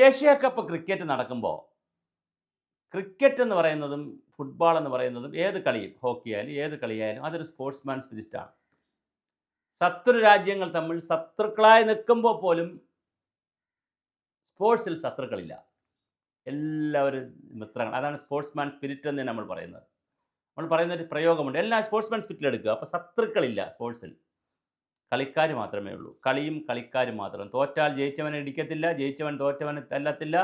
Asia cup cricket നടക്കുമ്പോൾ cricket എന്ന് പറയുന്നതും ഫുട്ബോൾ എന്ന് പറയുന്നതും ഏത് കളിയും ഹോക്കി ആയാലും ഏത് കളിയായാലും അതൊരു സ്പോർട്സ്മാൻ സ്പിരിറ്റാണ്. ശത്രു രാജ്യങ്ങൾ തമ്മിൽ ശത്രുക്കളായി നിൽക്കുമ്പോൾ പോലും സ്പോർട്സിൽ ശത്രുക്കളില്ല, എല്ലാവരും മിത്രങ്ങൾ. അതാണ് സ്പോർട്സ്മാൻ സ്പിരിറ്റ് എന്ന് നമ്മൾ പറയുന്നത്. നമ്മൾ പറയുന്ന ഒരു പ്രയോഗമുണ്ട്, എല്ലാ സ്പോർട്സ്മാൻ സ്പിരിറ്റിൽ എടുക്കുക. അപ്പോൾ ശത്രുക്കളില്ല സ്പോർട്സിൽ, കളിക്കാർ മാത്രമേ ഉള്ളൂ. കളിയും കളിക്കാരും മാത്രം. തോറ്റാൽ ജയിച്ചവനെ ഇടിക്കത്തില്ല, ജയിച്ചവൻ തോറ്റവനെ തല്ലത്തില്ല.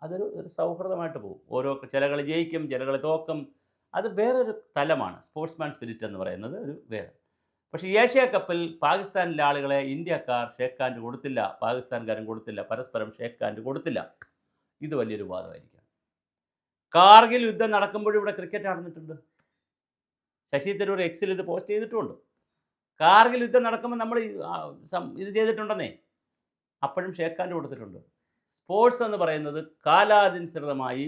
അതൊരു സൗഹൃദമായിട്ട് പോകും. ചില കളി ജയിക്കും, ചില കളി തോക്കും. അത് വേറൊരു തലമാണ് സ്പോർട്സ്മാൻ സ്പിരിറ്റ് എന്ന് പറയുന്നത്, ഒരു വേറെ. പക്ഷേ ഏഷ്യ കപ്പിൽ പാകിസ്ഥാനിലെ ആളുകളെ ഇന്ത്യക്കാർ ഷേക്ക് ഹാൻഡ് കൊടുത്തില്ല, പാകിസ്ഥാൻകാരും കൊടുത്തില്ല, പരസ്പരം ഷേക്ക് ഹാൻഡ് കൊടുത്തില്ല. ഇത് വലിയൊരു വാദമായിരിക്കും. കാർഗിൽ യുദ്ധം നടക്കുമ്പോഴും ഇവിടെ ക്രിക്കറ്റ് നടന്നിട്ടുണ്ട്. ശശി തരൂർ എക്സിൽ ഇത് പോസ്റ്റ് ചെയ്തിട്ടുമുണ്ട്. കാർഗിൽ യുദ്ധം നടക്കുമ്പോൾ നമ്മൾ ഇത് ചെയ്തിട്ടുണ്ടെന്നേ, അപ്പോഴും ഷേക്ക് ഹാൻഡ് കൊടുത്തിട്ടുണ്ട്. സ്പോർട്സ് എന്ന് പറയുന്നത് കാലാനുസൃതമായി,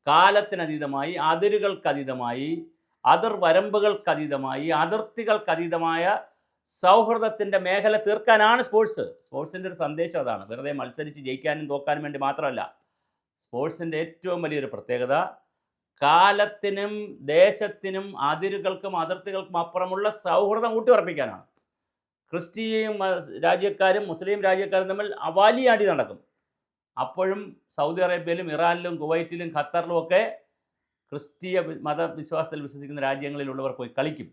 കാലത്തിനതീതമായി, അതിരുകൾക്കതീതമായി, അതിർവരമ്പുകൾക്കതീതമായി, അതിർത്തികൾക്കതീതമായ സൗഹൃദത്തിൻ്റെ മേഖല തീർക്കാനാണ് സ്പോർട്സ്. സ്പോർട്സിൻ്റെ ഒരു സന്ദേശം അതാണ്. വെറുതെ മത്സരിച്ച് ജയിക്കാനും തോക്കാനും വേണ്ടി മാത്രമല്ല. സ്പോർട്സിൻ്റെ ഏറ്റവും വലിയൊരു പ്രത്യേകത കാലത്തിനും ദേശത്തിനും അതിരുകൾക്കും അതിർത്തികൾക്കും അപ്പുറമുള്ള സൗഹൃദം ഊട്ടിയുറപ്പിക്കാനാണ്. ക്രിസ്ത്യൻ രാജ്യക്കാരും മുസ്ലിം രാജ്യക്കാരും തമ്മിൽ വലിയ അടി നടക്കും. അപ്പോഴും സൗദി അറേബ്യയിലും ഇറാനിലും കുവൈറ്റിലും ഖത്തറിലും ഒക്കെ ക്രിസ്തീയ മതവിശ്വാസത്തിൽ വിശ്വസിക്കുന്ന രാജ്യങ്ങളിലുള്ളവർ പോയി കളിക്കും.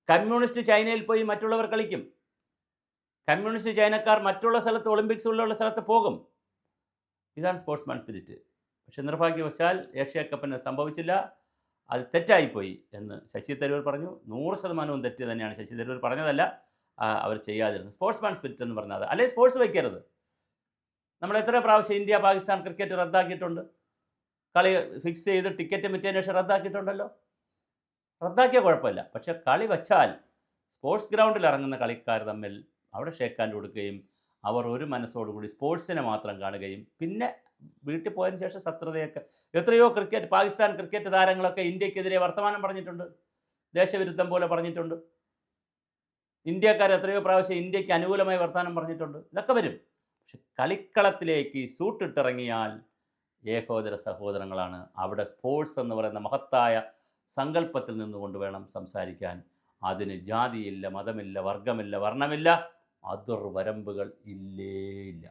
കമ്മ്യൂണിസ്റ്റ് ചൈനയിൽ പോയി മറ്റുള്ളവർ കളിക്കും. കമ്മ്യൂണിസ്റ്റ് ചൈനക്കാർ മറ്റുള്ള സ്ഥലത്ത്, ഒളിമ്പിക്സ് ഉള്ള സ്ഥലത്ത് പോകും. ഇതാണ് സ്പോർട്സ്മാൻ സ്പിരിറ്റ്. പക്ഷെ നിർഭാഗ്യവശാൽ ഏഷ്യ കപ്പിന് സംഭവിച്ചില്ല. അത് തെറ്റായിപ്പോയി എന്ന് ശശി തരൂർ പറഞ്ഞു. 100% തെറ്റ് തന്നെയാണ്. ശശി തരൂർ പറഞ്ഞതല്ല, അവർ ചെയ്യാതിരുന്നത്. സ്പോർട്സ്മാൻ സ്പിരിറ്റ് എന്ന് പറഞ്ഞത് അല്ലെ, സ്പോർട്സ് വയ്ക്കരുത്. നമ്മൾ എത്ര പ്രാവശ്യം ഇന്ത്യ പാകിസ്ഥാൻ ക്രിക്കറ്റ് റദ്ദാക്കിയിട്ടുണ്ട്. കളി ഫിക്സ് ചെയ്ത് ടിക്കറ്റ് വിറ്റതിന് ശേഷം റദ്ദാക്കിയിട്ടുണ്ടല്ലോ. റദ്ദാക്കിയ കുഴപ്പമില്ല. പക്ഷേ കളി വച്ചാൽ സ്പോർട്സ് ഗ്രൗണ്ടിൽ ഇറങ്ങുന്ന കളിക്കാർ തമ്മിൽ അവിടെ ഷേക്ക് ഹാൻഡ് കൊടുക്കുകയും അവർ ഒരു മനസ്സോടുകൂടി സ്പോർട്സിനെ മാത്രം കാണുകയും പിന്നെ വീട്ടിൽ പോയതിന് ശേഷം ശത്രുതയൊക്കെ. എത്രയോ പാകിസ്ഥാൻ ക്രിക്കറ്റ് താരങ്ങളൊക്കെ ഇന്ത്യക്കെതിരെ വർത്തമാനം പറഞ്ഞിട്ടുണ്ട്, ദേശവിരുദ്ധം പോലെ പറഞ്ഞിട്ടുണ്ട്. ഇന്ത്യക്കാർ എത്രയോ പ്രാവശ്യം ഇന്ത്യക്ക് അനുകൂലമായി വർത്തമാനം പറഞ്ഞിട്ടുണ്ട്. ഇതൊക്കെ വരും. പക്ഷെ കളിക്കളത്തിലേക്ക് സൂട്ടിട്ടിറങ്ങിയാൽ ഏകോദര സഹോദരങ്ങളാണ്. അവിടെ സ്പോർട്സ് എന്ന് പറയുന്ന മഹത്തായ സങ്കല്പത്തിൽ നിന്നുകൊണ്ട് വേണം സംസാരിക്കാൻ. അതിന് ജാതിയില്ല, മതമില്ല, വർഗമില്ല, വർണ്ണമില്ല, അതിർവരമ്പുകൾ ഇല്ല.